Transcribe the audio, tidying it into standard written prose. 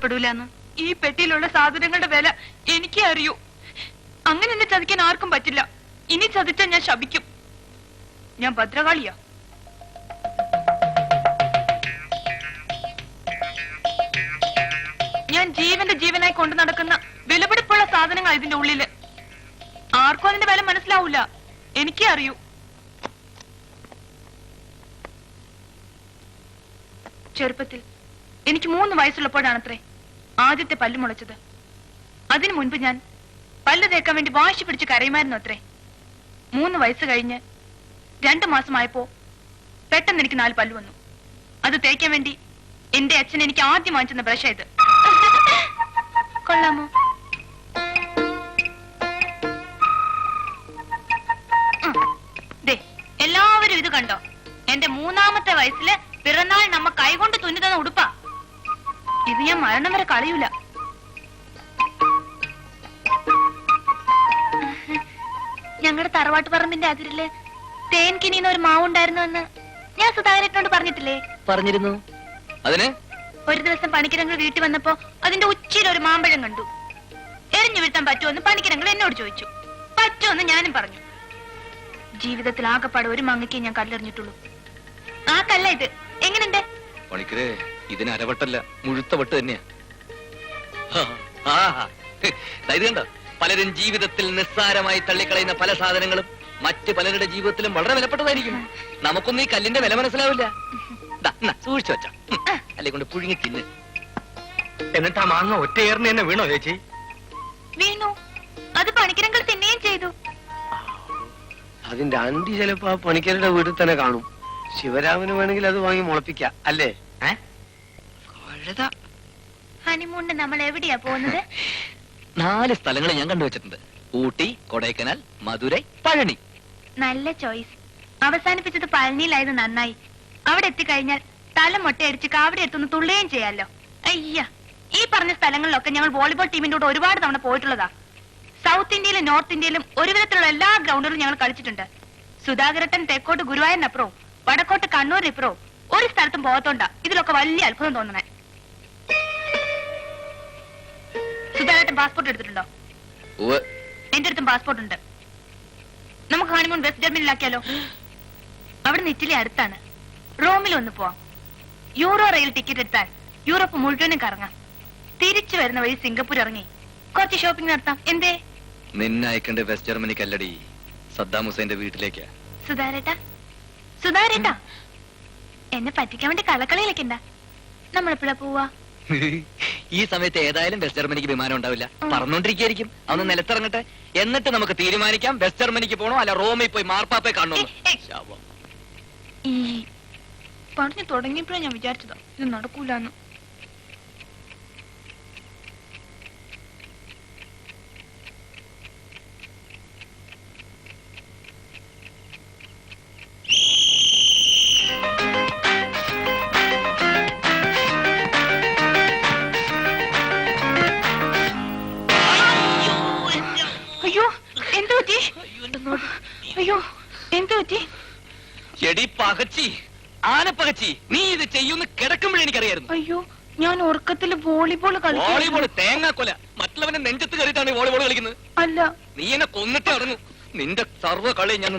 നഷ്ടപ്പെടൂലെന്ന്. ഈ പെട്ടിയിലുള്ള സാധനങ്ങളുടെ വില എനിക്കേ അറിയൂ. അങ്ങനെ എന്നെ ചതിക്കാൻ ആർക്കും പറ്റില്ല. ഇനി ചതിച്ചാൽ ഞാൻ ശപിക്കും. ഞാൻ ഭദ്രകാളിയാ. ഞാൻ ജീവന്റെ ജീവനായി കൊണ്ടു നടക്കുന്ന വിലപിടിപ്പുള്ള സാധനങ്ങൾ ഇതിന്റെ ഉള്ളില്. ആർക്കും അതിന്റെ വില മനസ്സിലാവൂല. എനിക്കേ അറിയൂ. ചെറുപ്പത്തിൽ എനിക്ക് 3 വയസ്സുള്ളപ്പോഴാണത്രേ ആദ്യത്തെ പല്ല് മുളച്ചത്. അതിനു മുൻപ് ഞാൻ പല്ല് തേക്കാൻ വേണ്ടി വാശി പിടിച്ച് കരയുമായിരുന്നു അത്രേ. 3 വയസ്സ് കഴിഞ്ഞ് 2 മാസമായപ്പോ പെട്ടെന്ന് എനിക്ക് 4 പല്ല് വന്നു. അത് തേക്കാൻ വേണ്ടി എന്റെ അച്ഛൻ എനിക്ക് ആദ്യം വാങ്ങിച്ചെന്ന ബ്രഷ് ഇത്. കൊള്ളാമോ? എല്ലാവരും ഇത് കണ്ടോ? എന്റെ 3ാമത്തെ വയസ്സില് പിറന്നാൾ നമ്മ കൈകൊണ്ട് തുന്നിതന്ന ഉടുപ്പാ. ഇത് ഞാൻ മരണം വരെ കളയൂല. ഞങ്ങളുടെ തറവാട്ട് പറമ്പിന്റെ അതിരില് തേൻകിനിന്ന് ഒരു മാവുണ്ടായിരുന്നു എന്ന് ഞാൻ സുധാകരനോട് പറഞ്ഞിട്ടില്ലേ? പറഞ്ഞിരുന്നു. അതിന് ഒരു ദിവസം പണിക്കിരങ്ങൾ വീട്ടിൽ വന്നപ്പോ അതിന്റെ ഉച്ചിയിൽ ഒരു മാമ്പഴം കണ്ടു. എറിഞ്ഞു വീഴ്ത്താൻ പറ്റുമെന്ന് പണിക്കിരങ്ങൾ എന്നോട് ചോദിച്ചു. പറ്റുമെന്ന് ഞാനും പറഞ്ഞു. ജീവിതത്തിൽ ആകെപ്പാട് ഒരു മാങ്ങയ്ക്കേ ഞാൻ കല്ലെറിഞ്ഞിട്ടുള്ളൂ. ആ കല്ല ഇത്. എങ്ങനെയുണ്ട്? പണിക്കരെ, ഇതിന് അരവട്ടല്ല, മുഴുത്ത വട്ട് തന്നെയാ. ഇത് കണ്ടോ? പലരും ജീവിതത്തിൽ നിസ്സാരമായി തള്ളിക്കളയുന്ന പല സാധനങ്ങളും മറ്റ് പലരുടെ ജീവിതത്തിലും വളരെ വിലപ്പെട്ടതായിരിക്കും. നമുക്കൊന്നും ഈ കല്ലിന്റെ വില മനസ്സിലാവില്ല. സൂക്ഷിച്ചു വെച്ച അല്ലെ കൊണ്ട് പുഴുങ്ങി തിന്ന്. എന്നിട്ട് ആ മാങ്ങ ഒറ്റയേറിന് തന്നെ വീണോ ചേച്ചി? വീണു. അത് പണിക്കരങ്ങൾ തിന്നുകയും ചെയ്തു. അതിന്റെ അണ്ടി ചിലപ്പോ ആ പണിക്കരുടെ വീട്ടിൽ തന്നെ കാണും. ശിവരാമന് വേണമെങ്കിൽ അത് വാങ്ങി മുളപ്പിക്കാം അല്ലേ? ഹണിമൂണിന് നമ്മൾ എവിടെയാ പോകുന്നത്? 4 സ്ഥലങ്ങൾ ഞാൻ കണ്ടുവച്ചിട്ടുണ്ട്. ഊട്ടി, കൊടൈക്കനാൽ, മധുരൈ, പഴനി. നല്ല ചോയ്സ്. അവസാനിപ്പിച്ചത് പഴനിയിലായത് നന്നായി. അവിടെ എത്തിക്കഴിഞ്ഞാൽ തല മൊട്ടയടിച്ച് കാവടി എടുത്തൊന്ന് തുള്ളുകയും ചെയ്യാലോ. അയ്യ, ഈ പറഞ്ഞ സ്ഥലങ്ങളിലൊക്കെ ഞങ്ങൾ വോളിബോൾ ടീമിന്റെ കൂടെ ഒരുപാട് തവണ പോയിട്ടുള്ളതാ. സൗത്ത് ഇന്ത്യയിലും നോർത്ത് ഇന്ത്യയിലും ഒരു വിധത്തിലുള്ള എല്ലാ ഗ്രൗണ്ടുകളും ഞങ്ങൾ കളിച്ചിട്ടുണ്ട്. സുധാകരട്ടൻ തെക്കോട്ട് ഗുരുവായൂരിനപ്പുറവും വടക്കോട്ട് കണ്ണൂരിനിപ്പുറവും ഒരു സ്ഥലത്തും പോകത്തോണ്ടാ ഇതിലൊക്കെ വലിയ അത്ഭുതം തോന്നണേ. സുധാകരട്ടൻ പാസ്പോർട്ട് എടുത്തിട്ടുണ്ടോ? എന്റെ അടുത്തും പാസ്പോർട്ട് ഉണ്ട്. നമുക്ക് ഹണിമൂൺ വെസ്റ്റ് ജർമ്മനിയിലാക്കിയാലോ? അവിടെ നിന്ന് ഇറ്റലി അടുത്താണ്. റോമിൽ ഒന്ന് പോവാം. യൂറോ റെയിൽ ടിക്കറ്റ് എടുത്താൽ യൂറോപ്പ് മുഴുവനും കറങ്ങാം. തിരിച്ചു വരുന്ന വഴി സിംഗപ്പൂർ ഇറങ്ങി കുറച്ച് ഷോപ്പിംഗ് നടത്താം. എന്തേ? നിന്നെ അയക്കേണ്ട വെസ്റ്റ് ജർമ്മനിക്കല്ലടി, സദ്ദാം ഹുസൈന്റെ വീട്ടിലേക്കാ. സുധാകരേട്ടാ, എന്നെ പറ്റിക്കാൻ വേണ്ടി കള്ളക്കളിയിലേക്കണ്ട. നമ്മളെപ്പോഴാ പോവാ? ഈ സമയത്ത് ഏതായാലും വെസ്റ്റ് ജർമ്മനിക്ക് വിമാനം ഉണ്ടാവില്ല. പറന്നോണ്ടിരിക്കും. അന്ന് നിലത്തിറങ്ങട്ടെ, എന്നിട്ട് നമുക്ക് തീരുമാനിക്കാം വെസ്റ്റ് ജർമ്മനിക്ക് പോണോ അല്ല റോമിൽ പോയി മാർപ്പാപ്പയെ കാണണോ. ഈ പറഞ്ഞു തുടങ്ങിയപ്പോഴാ ഞാൻ വിചാരിച്ചതാ ഇത് നടക്കൂലെന്ന്. അയ്യോ, എന്ത് പറ്റി? അയ്യോ, എന്ത് പറ്റി? എടി പകച്ചി, ആനപ്പകച്ചി, നീ ഇത് ചെയ്യുന്ന കിടക്കുമ്പോഴേ എനിക്കറിയായിരുന്നു. അയ്യോ, ഞാൻ ഉറക്കത്തില് വോളിബോൾ കളിക്കും. വോളിബോൾ തേങ്ങാക്കൊല. മറ്റുള്ളവന്റെ നെഞ്ചത്ത് കയറിയിട്ടാണ് വോളിബോൾ കളിക്കുന്നത്. അല്ല, നീ എന്നെ കൊന്നിട്ടേ ഇറങ്ങും. നിന്റെ സർവ്വ കളി ഞാൻ